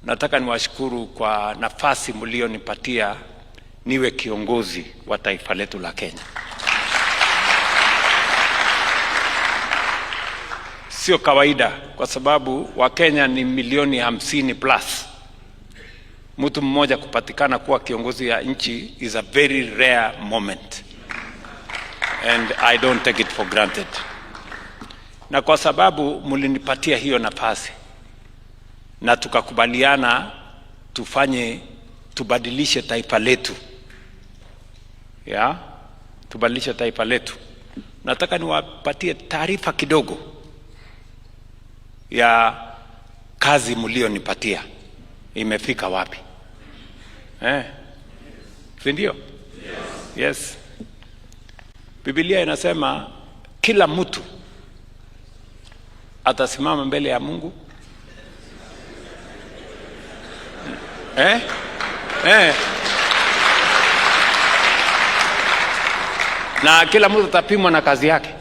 Nataka niwashukuru kwa nafasi mlionipatia niwe kiongozi wa taifa letu la Kenya. Sio kawaida kwa sababu Wakenya ni milioni 50 plus. Mtu mmoja kupatikana kuwa kiongozi ya nchi is a very rare moment. And I don't take it for granted. Na kwa sababu mlinipatia hiyo nafasi na tukakubaliana tubadilishe taifa letu. Tubadilishe taifa letu. Nataka niwapatie taarifa kidogo ya kazi mlionipatia. Imefika wapi? Ndio? Yes. Biblia inasema kila mtu atasimama mbele ya Mungu. Na kila mtu atapimwa na kazi yake.